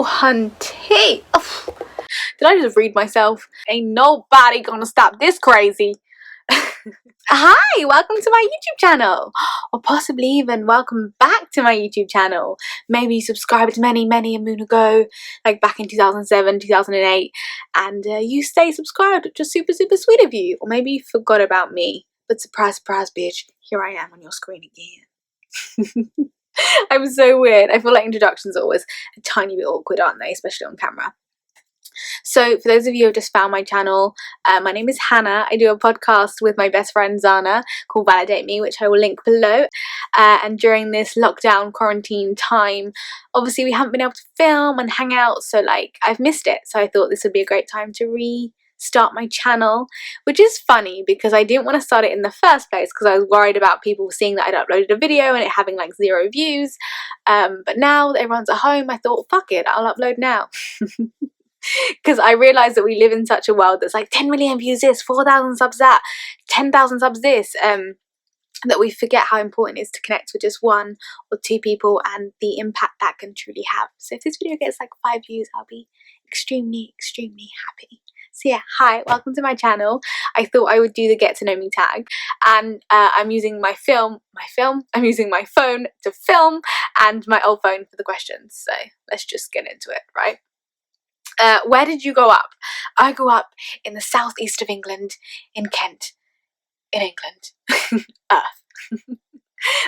Oh, hunty. Oh. Did I just read myself? Ain't nobody gonna stop this crazy. Hi, welcome to my YouTube channel, or possibly even welcome back to my YouTube channel. Maybe you subscribed many a moon ago, like back in 2007, 2008, and you stay subscribed, which is super sweet of you. Or maybe you forgot about me, but surprise bitch, here I am on your screen again. I'm so weird. I feel like introductions are always a tiny bit awkward, aren't they, especially on camera. So for those of you who have just found my channel, my name is Hannah. I do a podcast with my best friend Zana called Validate Me, which I will link below. And during this lockdown quarantine time, obviously we haven't been able to film and hang out, so like I've missed it. So I thought this would be a great time to restart my channel, which is funny because I didn't want to start it in the first place because I was worried about people seeing that I'd uploaded a video and it having like 0 views. But now that everyone's at home, I thought, fuck it, I'll upload now. Because I realised that we live in such a world that's like 10 million views this, 4,000 subs that, 10,000 subs this, that we forget how important it is to connect with just 1 or 2 people and the impact that can truly have. So if this video gets like 5 views, I'll be extremely happy. So yeah, hi, welcome to my channel. I thought I would do the get to know me tag, and I'm using I'm using my phone to film and my old phone for the questions. So let's just get into it, right? Where did you grow up? I grew up in the southeast of England, in Kent, in England, Earth.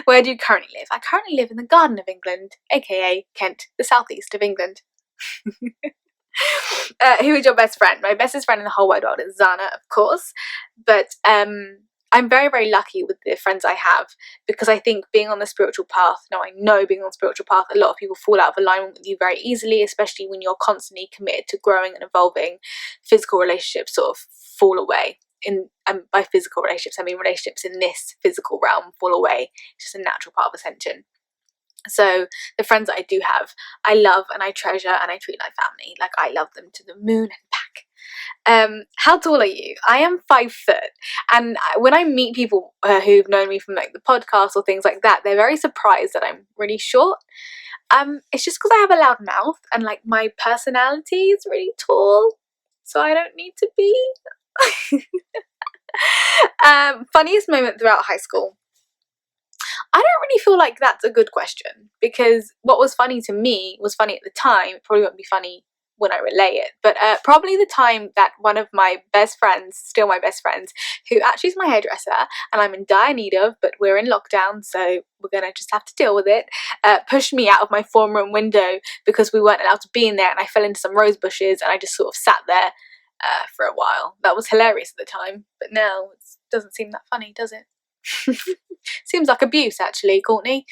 Where do you currently live? I currently live in the Garden of England, aka Kent, the southeast of England. Who is your best friend? My bestest friend in the whole wide world is Zana, of course, but I'm very lucky with the friends I have, because I think being on the spiritual path, I know being on the spiritual path, a lot of people fall out of alignment with you very easily, especially when you're constantly committed to growing and evolving. Physical relationships sort of fall away. By physical relationships, I mean relationships in this physical realm fall away. It's just a natural part of ascension. So the friends that I do have, I love and I treasure and I treat like family. Like I love them to the moon and back. How tall are you? I am 5 foot, and when I meet people who've known me from like the podcast or things like that, they're very surprised that I'm really short. It's just because I have a loud mouth and like my personality is really tall, so I don't need to be. Funniest moment throughout high school. I don't really feel like that's a good question, because what was funny to me was funny at the time. It probably won't be funny when I relay it, but probably the time that one of my best friends, still my best friends, who actually is my hairdresser and I'm in dire need of, but we're in lockdown, so we're gonna just have to deal with it, pushed me out of my form room window because we weren't allowed to be in there, and I fell into some rose bushes and I just sort of sat there for a while. That was hilarious at the time, but now it doesn't seem that funny, does it? Seems like abuse, actually, Courtney.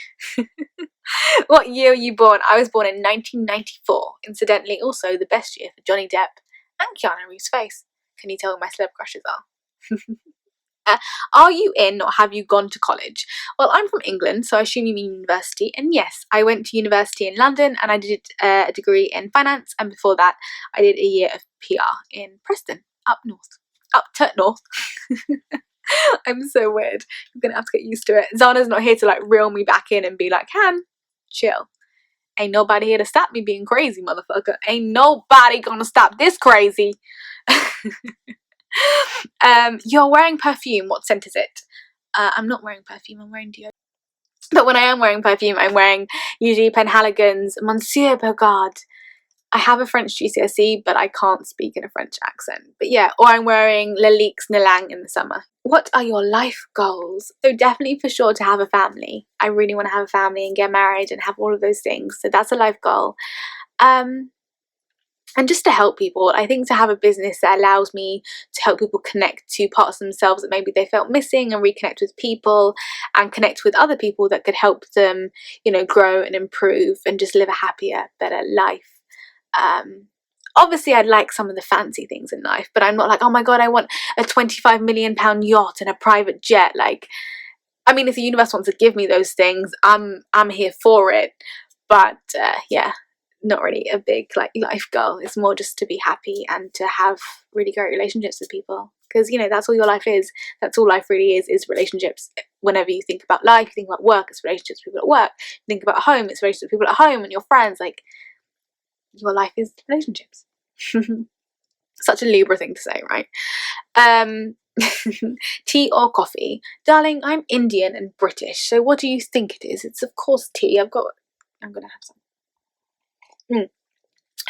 What year were you born? I was born in 1994. Incidentally, also the best year for Johnny Depp and Keanu Reeves' face. Can you tell who my celeb crushes are? Are you in or have you gone to college? Well, I'm from England, so I assume you mean university. And yes, I went to university in London and I did a degree in finance. And before that, I did a year of PR in Preston, up north. I'm so weird. I'm gonna have to get used to it. Zana's not here to like reel me back in and be like, Han, chill. Ain't nobody here to stop me being crazy, motherfucker. Ain't nobody gonna stop this crazy. You're wearing perfume. What scent is it? I'm not wearing perfume. I'm wearing deodorant. But when I am wearing perfume, I'm wearing usually Penhaligon's Monsieur Bogard. I have a French GCSE, but I can't speak in a French accent. But yeah, or I'm wearing Lalique's Nilang in the summer. What are your life goals? So definitely for sure to have a family. I really want to have a family and get married and have all of those things. So that's a life goal. And just to help people. I think to have a business that allows me to help people connect to parts of themselves that maybe they felt missing, and reconnect with people and connect with other people that could help them, grow and improve and just live a happier, better life. Obviously I'd like some of the fancy things in life, but I'm not like, oh my god, I want a 25 million pound yacht and a private jet. Like, I mean, if the universe wants to give me those things, I'm here for it. But yeah, not really a big like life goal. It's more just to be happy and to have really great relationships with people, because that's all your life is. That's all life really is relationships. Whenever you think about life, you think about work, it's relationships with people at work. You think about home, it's relationships with people at home and your friends. Like, your life is relationships. Such a Libra thing to say, right? Tea or coffee? Darling, I'm Indian and British, so what do you think it is? It's of course tea. I'm gonna have some.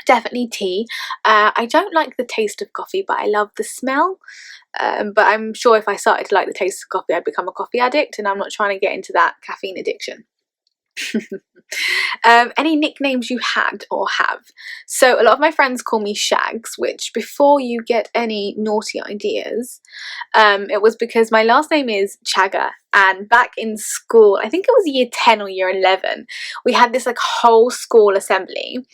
Definitely tea. I don't like the taste of coffee, but I love the smell. But I'm sure if I started to like the taste of coffee, I'd become a coffee addict, and I'm not trying to get into that caffeine addiction. Any nicknames you had or have? So a lot of my friends call me Shags, which, before you get any naughty ideas, it was because my last name is Chagga, and back in school, I think it was year 10 or year 11, we had this like whole school assembly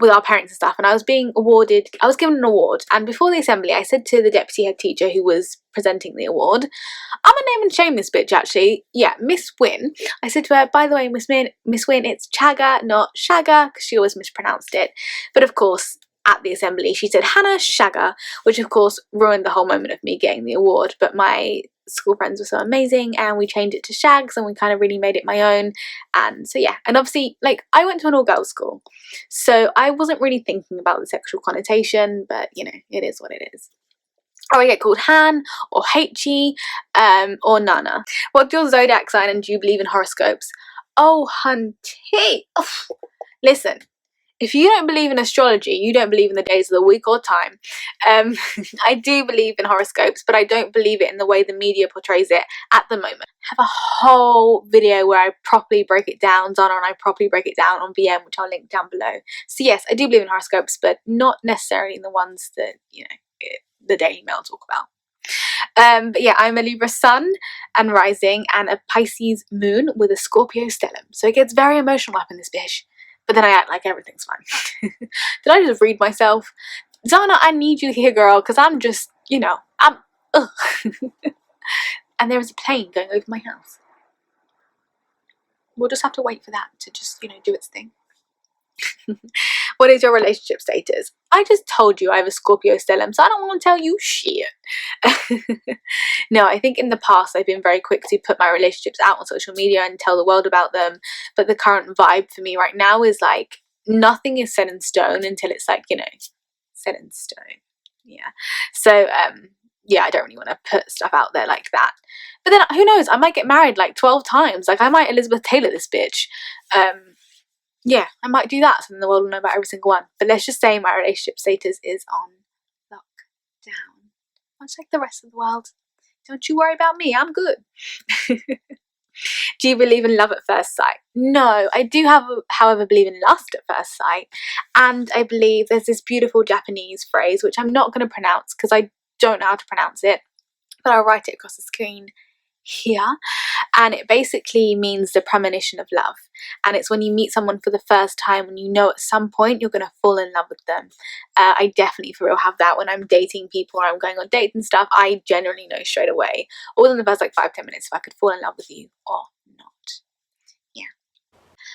with our parents and stuff, and I was given an award, and before the assembly I said to the deputy head teacher who was presenting the award, I'm gonna name and shame this bitch actually. Yeah, Miss Wynne. I said to her, by the way, Miss Wynne, it's Chagga, not Shagga, because she always mispronounced it. But of course, at the assembly she said Hannah Shagga, which of course ruined the whole moment of me getting the award. But my school friends were so amazing, and we changed it to Shags, and we kind of really made it my own. And so yeah, and obviously, like, I went to an all-girls school, so I wasn't really thinking about the sexual connotation, but you know, it is what it is. Or I get called Han or H-E, or Nana. What's your zodiac sign, and do you believe in horoscopes? Oh, hunty. Oh, listen, if you don't believe in astrology, you don't believe in the days of the week or time. I do believe in horoscopes, but I don't believe it in the way the media portrays it at the moment. I have a whole video where I properly break it down, Donna and I properly break it down on VM, which I'll link down below. So yes, I do believe in horoscopes, but not necessarily in the ones that, you know, the Daily Mail talk about. But yeah, I'm a Libra sun and rising, and a Pisces moon with a Scorpio stellium. So it gets very emotional up in this bitch. But then I act like everything's fine. Did I just read myself? Donna, I need you here, girl, because I'm just, you know, ugh. And there is a plane going over my house. We'll just have to wait for that to just, you know, do its thing. What is your relationship status? I just told you I have a Scorpio stellium, so I don't want to tell you shit. No, I think in the past I've been very quick to put my relationships out on social media and tell the world about them, but the current vibe for me right now is like, nothing is set in stone until it's like, you know, set in stone. Yeah. So yeah, I don't really want to put stuff out there like that. But then who knows, I might get married like 12 times. Like, I might Elizabeth Taylor this bitch. Yeah, I might do that, so then the world will know about every single one. But let's just say my relationship status is on lockdown, much like the rest of the world. Don't you worry about me, I'm good. Do you believe in love at first sight? No, I do however believe in lust at first sight, and I believe there's this beautiful Japanese phrase, which I'm not going to pronounce because I don't know how to pronounce it, but I'll write it across the screen here, and it basically means the premonition of love. And it's when you meet someone for the first time and you know at some point you're going to fall in love with them. I definitely for real have that when I'm dating people or I'm going on dates and stuff. I generally know straight away, or within the first like 5-10 minutes, if I could fall in love with you or not. Yeah.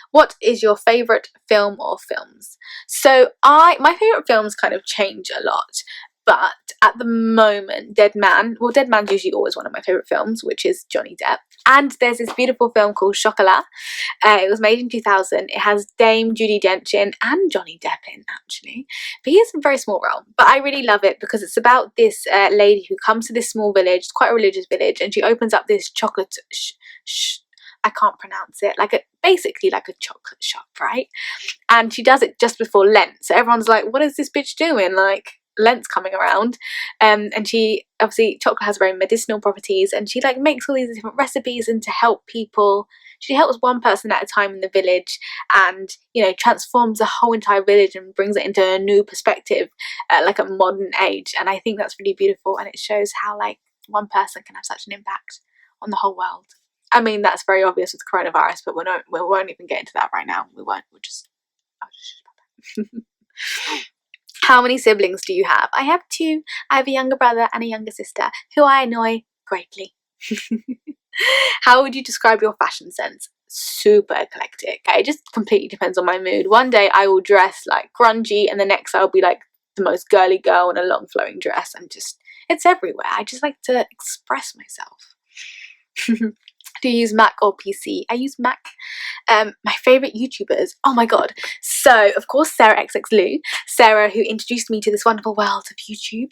What is your favourite film or films? So my favourite films kind of change a lot. But at the moment, Dead Man's usually always one of my favourite films, which is Johnny Depp. And there's this beautiful film called Chocolat. It was made in 2000. It has Dame Judi Dench in and Johnny Depp in, actually. But he has a very small role. But I really love it because it's about this lady who comes to this small village. It's quite a religious village. And she opens up this chocolate... I can't pronounce it. Basically like a chocolate shop, right? And she does it just before Lent. So everyone's like, what is this bitch doing? Like, Lent's coming around, and she obviously, chocolate has very medicinal properties, and she like makes all these different recipes and to help people. She helps one person at a time in the village, and you know, transforms the whole entire village and brings it into a new perspective, like a modern age. And I think that's really beautiful, and it shows how like one person can have such an impact on the whole world. I mean, that's very obvious with coronavirus, but we won't even get into that right now. I'll just How many siblings do you have? I have 2. I have a younger brother and a younger sister who I annoy greatly. How would you describe your fashion sense? Super eclectic. It just completely depends on my mood. One day I will dress like grungy, and the next I'll be like the most girly girl in a long flowing dress, and just, it's everywhere. I just like to express myself. Do you use Mac or PC? I use Mac. My favourite YouTubers, oh my god. So, of course, Sarah XX Lou. Sarah, who introduced me to this wonderful world of YouTube,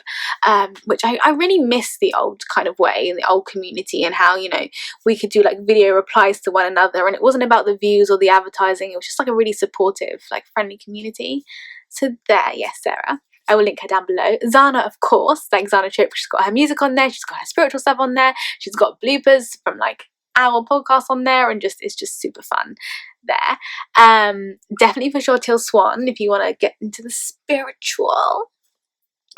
which I really miss the old kind of way and the old community and how, you know, we could do like video replies to one another and it wasn't about the views or the advertising. It was just like a really supportive, like friendly community. So there, yes, Sarah. I will link her down below. Zana, of course, like Zana Trip, she's got her music on there, she's got her spiritual stuff on there, she's got bloopers from like our podcast on there, and just it's just super fun there. Definitely for sure Teal Swan if you want to get into the spiritual.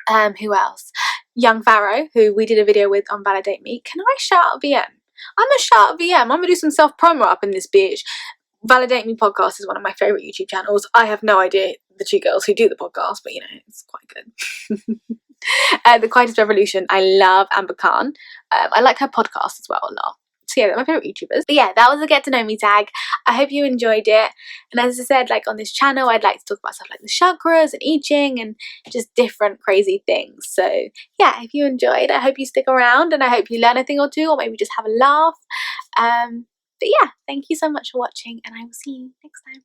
Who else? Young Pharaoh, who we did a video with on Validate Me. Can I shout out VM? I'm gonna shout out VM. I'm gonna do some self promo up in this bitch. Validate Me podcast is one of my favourite YouTube channels. I have no idea the two girls who do the podcast, but you know, it's quite good. The Quietest Revolution, I love Amber Khan. I like her podcast as well a lot. So yeah, they're my favourite YouTubers. But yeah, that was a get to know me tag. I hope you enjoyed it. And as I said, like on this channel, I'd like to talk about stuff like the chakras and I Ching and just different crazy things. So yeah, if you enjoyed, I hope you stick around and I hope you learn a thing or two or maybe just have a laugh. But yeah, thank you so much for watching and I will see you next time.